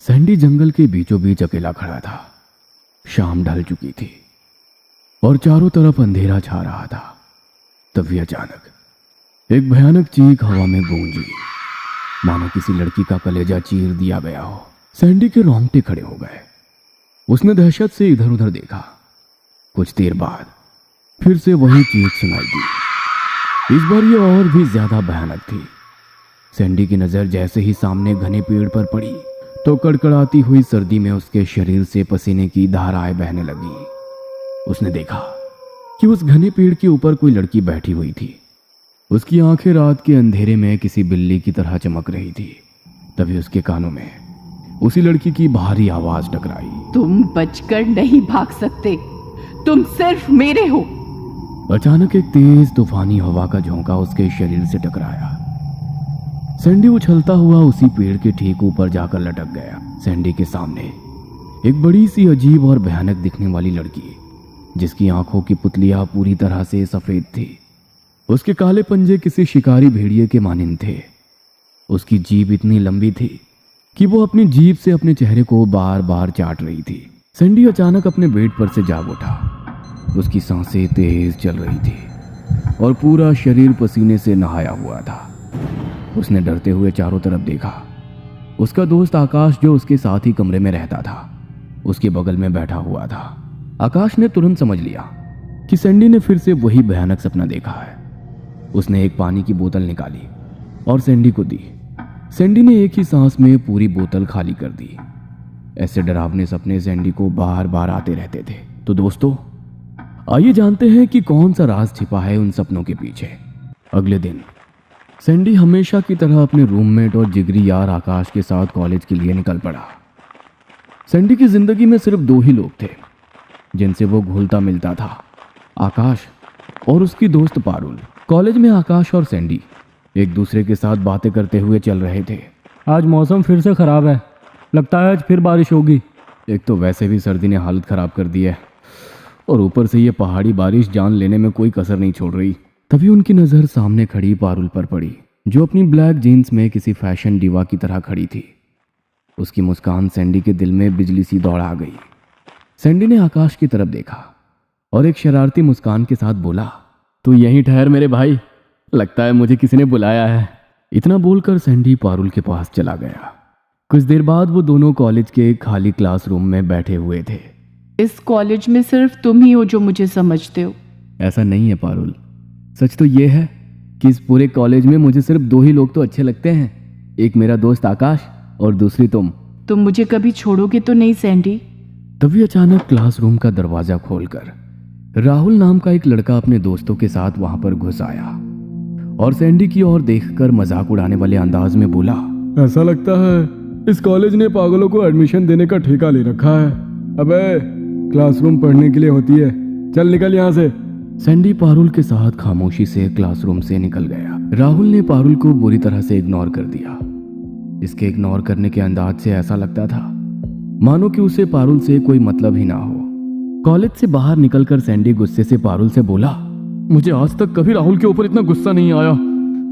Sandy जंगल के बीचों बीच अकेला खड़ा था। शाम ढल चुकी थी और चारों तरफ अंधेरा छा रहा था। तभी अचानक एक भयानक चीख हवा में गूंजी, मानो किसी लड़की का कलेजा चीर दिया गया हो। सैंडी के रोंगटे खड़े हो गए। उसने दहशत से इधर उधर देखा। कुछ देर बाद फिर से वही चीख सुनाई दी। इस बार ये और भी ज्यादा भयानक थी। सैंडी की नजर जैसे ही सामने घने पेड़ पर पड़ी तो कड़कड़ाती हुई सर्दी में उसके शरीर से पसीने की धाराएं बहने लगी। उसने देखा कि उस घने पेड़ के ऊपर कोई लड़की बैठी हुई थी। उसकी आंखें रात के अंधेरे में किसी बिल्ली की तरह चमक रही थी। तभी उसके कानों में उसी लड़की की भारी आवाज टकराई। तुम बचकर नहीं भाग सकते, तुम सिर्फ मेरे हो। अचानक एक तेज तूफानी हवा का झोंका उसके शरीर से टकराया। सैंडी उछलता हुआ उसी पेड़ के ठीक ऊपर जाकर लटक गया। सैंडी के सामने एक बड़ी सी अजीब और भयानक दिखने वाली लड़की, जिसकी आंखों की पुतलियां पूरी तरह से सफेद थी। उसके काले पंजे किसी शिकारी भेड़िए के मानिंद थे। उसकी जीभ इतनी लंबी थी कि वो अपनी जीभ से अपने चेहरे को बार बार चाट रही थी। सैंडी अचानक अपने बेड पर से जाग उठा। उसकी सांसें तेज चल रही थी और पूरा शरीर पसीने से नहाया हुआ था। उसने डरते हुए चारों तरफ देखा। उसका दोस्त आकाश, जो उसके साथ ही कमरे में रहता था, उसके बगल में बैठा हुआ था। आकाश ने तुरंत समझ लिया कि सैंडी ने फिर से वही भयानक सपना देखा है। उसने एक पानी की बोतल निकाली और सैंडी को दी। सैंडी ने एक ही सांस में पूरी बोतल खाली कर दी। ऐसे डरावने सपने सैंडी को बार बार आते रहते थे। तो दोस्तों, आइए जानते हैं कि कौन सा राज छिपा है उन सपनों के पीछे। अगले दिन सैंडी हमेशा की तरह अपने रूममेट और जिगरी यार आकाश के साथ कॉलेज के लिए निकल पड़ा। सैंडी की जिंदगी में सिर्फ दो ही लोग थे जिनसे वो घुलता मिलता था, आकाश और उसकी दोस्त पारुल। कॉलेज में आकाश और सैंडी एक दूसरे के साथ बातें करते हुए चल रहे थे। आज मौसम फिर से खराब है, लगता है आज फिर बारिश होगी। एक तो वैसे भी सर्दी ने हालत खराब कर दी है और ऊपर से ये पहाड़ी बारिश जान लेने में कोई कसर नहीं छोड़ रही। तभी उनकी नज़र सामने खड़ी पारुल पर पड़ी, जो अपनी ब्लैक जीन्स में किसी फैशन डिवा की तरह खड़ी थी। उसकी मुस्कान सैंडी के दिल में बिजली सी दौड़ा गई। सैंडी ने आकाश की तरफ देखा और एक शरारती मुस्कान के साथ बोला, तू यहीं ठहर मेरे भाई, लगता है मुझे किसी ने बुलाया है। इतना बोलकर सैंडी पारुल के पास चला गया। कुछ देर बाद वो दोनों कॉलेज के खाली क्लासरूम में बैठे हुए थे। इस कॉलेज में सिर्फ तुम ही हो जो मुझे समझते हो। ऐसा नहीं है पारुल, सच तो ये है कि इस पूरे कॉलेज में मुझे सिर्फ दो ही लोग तो अच्छे लगते हैं, एक मेरा दोस्त आकाश और दूसरी तुम। तुम मुझे कभी छोड़ोगे तो नहीं सैंडी? तभी अचानक क्लासरूम का दरवाजा खोलकर राहुल नाम का एक लड़का अपने दोस्तों के साथ वहां पर घुस आया और सैंडी की ओर देखकर मजाक उड़ाने वाले अंदाज में बोला, ऐसा लगता है इस कॉलेज ने पागलों को एडमिशन देने का ठेका ले रखा है। अबे क्लासरूम पढ़ने के लिए होती है, चल निकल यहाँ से। सैंडी पारुल के साथ खामोशी से क्लासरूम से निकल गया। राहुल ने पारुल को बुरी तरह से इग्नोर कर दिया। इसके इग्नोर करने के अंदाज से ऐसा लगता था मानो कि उसे पारुल से कोई मतलब ही ना हो। कॉलेज से बाहर निकलकर सैंडी गुस्से से पारुल से बोला, मुझे आज तक कभी राहुल के ऊपर इतना गुस्सा नहीं आया।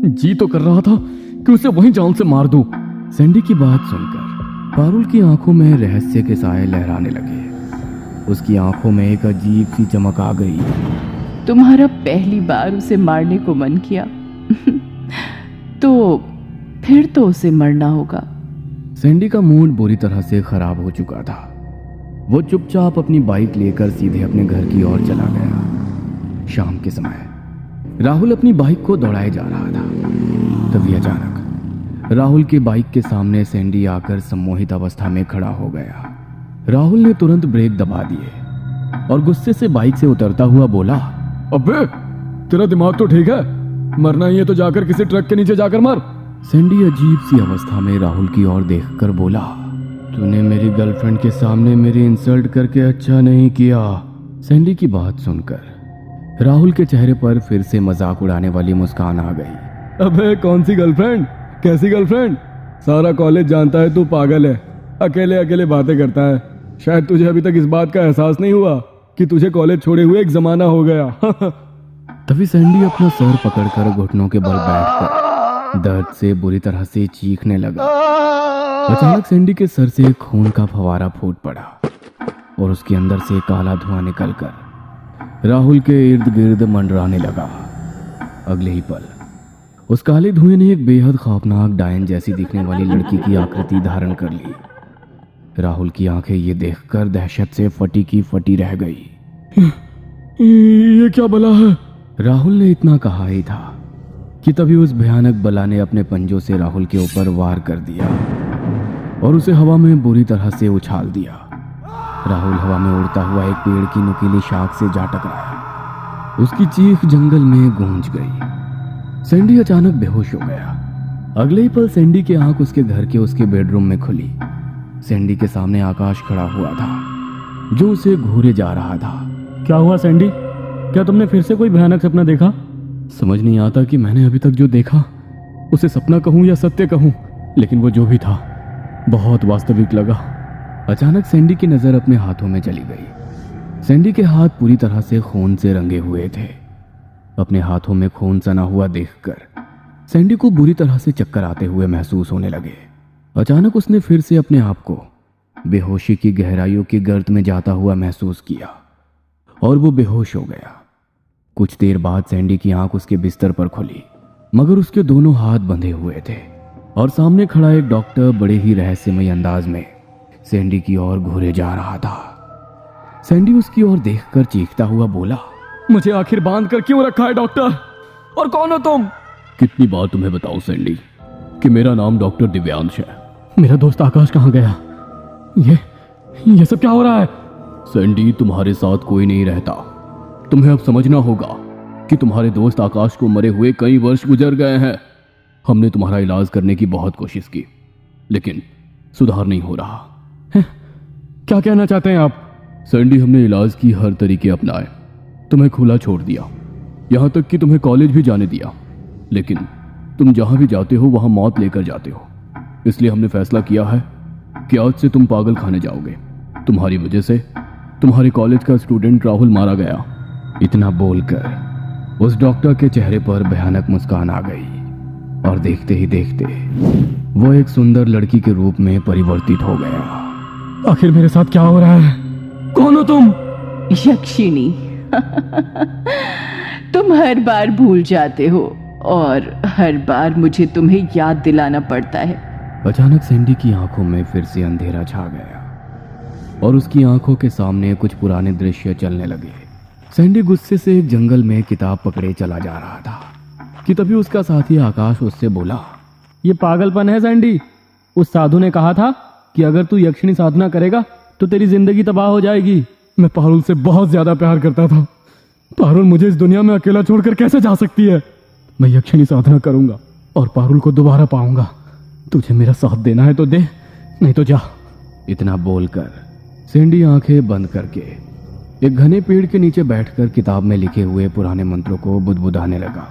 जी तो कर रहा था कि उसे वहीं जान से मार दूं। सैंडी की बात सुनकर पारुल की आंखों में रहस्य के साए लहराने लगे। उसकी आंखों में एक अजीब सी चमक आ गई। तुम्हारा पहली बार उसे मारने को मन किया तो फिर तो उसे मरना होगा। सैंडी का मूड बुरी तरह से खराब हो चुका था। वो चुपचाप अपनी बाइक लेकर सीधे अपने घर की ओर चला गया। शाम के समय राहुल अपनी बाइक को दौड़ाए जा रहा था। तभी अचानक राहुल की बाइक के सामने सैंडी आकर सम्मोहित अवस्था में खड़ा हो गया। राहुल ने तुरंत ब्रेक दबा दिए और गुस्से से बाइक से उतरता हुआ बोला, अबे तेरा दिमाग तो ठीक है? मरना ही है तो जाकर किसी ट्रक के नीचे जाकर मर। सैंडी अजीब सी अवस्था में राहुल की ओर देखकर बोला, तूने मेरी गर्लफ्रेंड के सामने मेरी इंसल्ट करके अच्छा नहीं किया। सैंडी की बात सुनकर राहुल के चेहरे पर फिर से मजाक उड़ाने वाली मुस्कान आ गई। अबे कौन सी गर्लफ्रेंड, कैसी गर्लफ्रेंड? सारा कॉलेज जानता है तू पागल है, अकेले अकेले बातें करता है। शायद तुझे अभी तक इस बात का एहसास नहीं हुआ कि तुझे कॉलेज छोड़े हुए एक जमाना हो गया। तभी सैंडी अपना सर पकड़कर घुटनों के बल बैठकर दर्द से बुरी तरह से चीखने लगा। अचानक सैंडी के सर से खून का फवारा फूट पड़ा और उसके अंदर से काला धुआं निकलकर राहुल के इर्द गिर्द मंडराने लगा। अगले ही पल उस काले धुएं ने एक बेहद खौफनाक डायन जैसी दिखने वाली लड़की की आकृति धारण कर ली। राहुल की आंखें ये देखकर दहशत से फटी की फटी रह गई। ये क्या बला है? राहुल ने इतना कहा ही था कि तभी उस भयानक बला ने अपने पंजों से राहुल के ऊपर वार कर दिया और उसे हवा में बुरी तरह से उछाल दिया। राहुल हवा में उड़ता हुआ एक पेड़ की नुकीली शाख से जा टकराया। उसकी चीख जंगल में गूंज गई। सैंडी अचानक बेहोश हो गया। अगले ही पल सैंडी की आंख उसके घर के उसके बेडरूम में खुली। सैंडी के सामने आकाश खड़ा हुआ था जो उसे घूरे जा रहा था। क्या हुआ सैंडी? क्या तुमने फिर से कोई भयानक सपना देखा? समझ नहीं आता कि मैंने अभी तक जो देखा उसे सपना कहूं या सत्य कहूं, लेकिन वो जो भी था बहुत वास्तविक लगा। अचानक सैंडी की नजर अपने हाथों में चली गई। सैंडी के हाथ पूरी तरह से खून से रंगे हुए थे। अपने हाथों में खून सना हुआ देखकर सैंडी को बुरी तरह से चक्कर आते हुए महसूस होने लगे। अचानक उसने फिर से अपने आप को बेहोशी की गहराइयों की गर्त में जाता हुआ महसूस किया और वो बेहोश हो गया। कुछ देर बाद सैंडी की आंख उसके बिस्तर पर खुली, मगर उसके दोनों हाथ बंधे हुए थे और सामने खड़ा एक डॉक्टर बड़े ही रहस्यमय अंदाज में सैंडी की ओर घूरे जा रहा था। सैंडी उसकी ओर देखकर चीखता हुआ बोला, मुझे आखिर बांध कर क्यों रखा है डॉक्टर? और कौन हो तुम? कितनी बार तुम्हें बताऊं सैंडी कि मेरा नाम डॉक्टर दिव्यांश है। मेरा दोस्त आकाश कहाँ गया? ये सब क्या हो रहा है? सैंडी, तुम्हारे साथ कोई नहीं रहता। तुम्हें अब समझना होगा कि तुम्हारे दोस्त आकाश को मरे हुए कई वर्ष गुजर गए हैं। हमने तुम्हारा इलाज करने की बहुत कोशिश की, लेकिन सुधार नहीं हो रहा है। क्या कहना चाहते हैं आप? सैंडी, हमने इलाज की हर तरीके अपनाए, तुम्हें खुला छोड़ दिया, यहाँ तक कि तुम्हें कॉलेज भी जाने दिया, लेकिन तुम जहाँ भी जाते हो वहाँ मौत लेकर जाते हो। इसलिए हमने फैसला किया है कि आज से तुम पागल खाने जाओगे। तुम्हारी वजह से तुम्हारे कॉलेज का स्टूडेंट राहुल मारा गया। इतना बोलकर उस डॉक्टर के चेहरे पर भयानक मुस्कान आ गई और देखते ही देखते वो एक सुंदर लड़की के रूप में परिवर्तित हो गया। आखिर मेरे साथ क्या हो रहा है? कौन हो तुम? यक्षिणी। तुम हर बार भूल जाते हो और हर बार मुझे तुम्हें याद दिलाना पड़ता है। अचानक सैंडी की आंखों में फिर से अंधेरा छा गया और उसकी आंखों के सामने कुछ पुराने दृश्य चलने लगे। सैंडी गुस्से से एक जंगल में किताब पकड़े चला जा रहा था कि तभी उसका साथी आकाश उससे बोला, ये पागलपन है सैंडी। उस साधु ने कहा था कि अगर तू यक्षिणी साधना करेगा तो तेरी जिंदगी तबाह हो जाएगी। मैं पारुल से बहुत ज्यादा प्यार करता था। पारुल मुझे इस दुनिया में अकेला छोड़कर कैसे जा सकती है? मैं यक्षिणी साधना करूंगा और पारुल को दोबारा पाऊंगा। तुझे मेरा साथ देना है तो दे, नहीं तो जा। इतना बोलकर सैंडी आंखें बंद करके एक घने पेड़ के नीचे बैठकर किताब में लिखे हुए पुराने मंत्रों को बुदबुदाने लगा।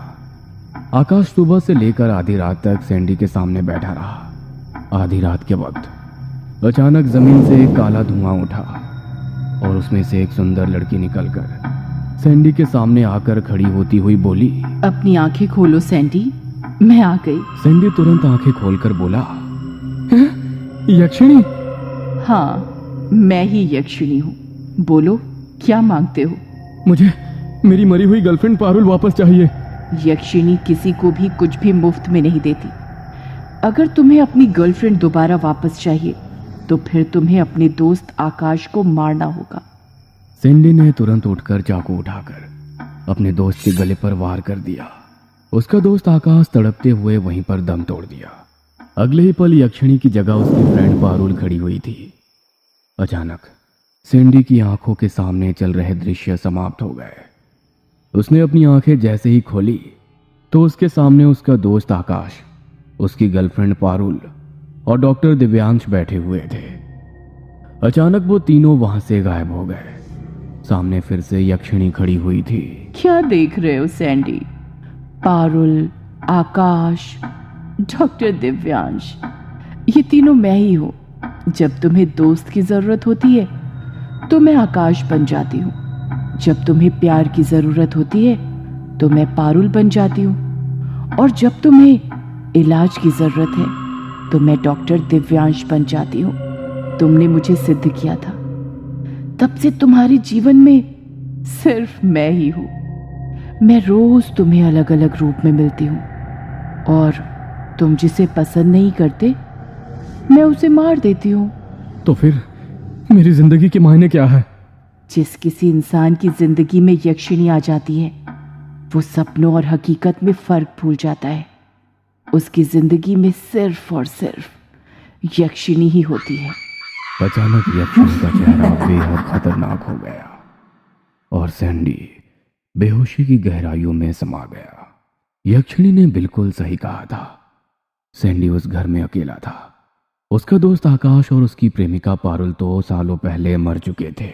आकाश सुबह से लेकर आधी रात तक सैंडी के सामने बैठा रहा। आधी रात के वक्त अचानक जमीन से एक काला धुआं उठा और उसमें से एक सुंदर लड़की निकलकर सैंडी के सामने आकर खड़ी होती हुई बोली, अपनी आंखें खोलो सैंडी, मैं आ गई। सैंडी तुरंत आंखें खोलकर बोला, यक्षिणी? हाँ, मैं ही यक्षिणी हूँ। बोलो, क्या मांगते हो? मुझे मेरी मरी हुई गर्लफ्रेंड पारुल वापस चाहिए। यक्षिणी किसी को भी कुछ भी मुफ्त में नहीं देती। अगर तुम्हें अपनी गर्लफ्रेंड दोबारा वापस चाहिए तो फिर तुम्हें अपने दोस्त आकाश को मारना होगा। सैंडी ने तुरंत उठकर चाकू उठाकर अपने दोस्त के गले पर वार कर दिया। उसका दोस्त आकाश तड़पते हुए वहीं पर दम तोड़ दिया। अगले ही पल यक्षिणी की जगह उसकी फ्रेंड पारुल खड़ी हुई थी। अचानक सैंडी की आंखों के सामने चल रहे दृश्य समाप्त हो गए। उसने अपनी आंखें जैसे ही खोली तो उसके सामने उसका दोस्त आकाश, उसकी गर्लफ्रेंड पारुल और डॉक्टर दिव्यांश बैठे हुए थे। अचानक वो तीनों वहां से गायब हो गए। सामने फिर से यक्षिणी खड़ी हुई थी। क्या देख रहे हो सैंडी? पारुल, आकाश, डॉक्टर दिव्यांश, ये तीनों मैं ही हूँ। जब तुम्हें दोस्त की जरूरत होती है तो मैं आकाश बन जाती हूँ। जब तुम्हें प्यार की जरूरत होती है तो मैं पारुल बन जाती हूँ। और जब तुम्हें इलाज की जरूरत है तो मैं डॉक्टर दिव्यांश बन जाती हूँ। तुमने मुझे सिद्ध किया था, तब से तुम्हारे जीवन में सिर्फ मैं ही हूँ। मैं रोज तुम्हें अलग अलग रूप में मिलती हूँ और तुम जिसे पसंद नहीं करते मैं उसे मार देती हूँ। तो फिर मेरी जिंदगी के मायने क्या है? जिस किसी इंसान की जिंदगी में यक्षिणी आ जाती है वो सपनों और हकीकत में फर्क भूल जाता है। उसकी जिंदगी में सिर्फ और सिर्फ यक्षिणी ही होती है। अचानक यक्षिणी का चेहरा बेहद खतरनाक हो गया और सैंडी बेहोशी की गहराइयों में समा गया। यक्षिणी ने बिल्कुल सही कहा था। सैंडी उस घर में अकेला था। उसका दोस्त आकाश और उसकी प्रेमिका पारुल तो सालों पहले मर चुके थे।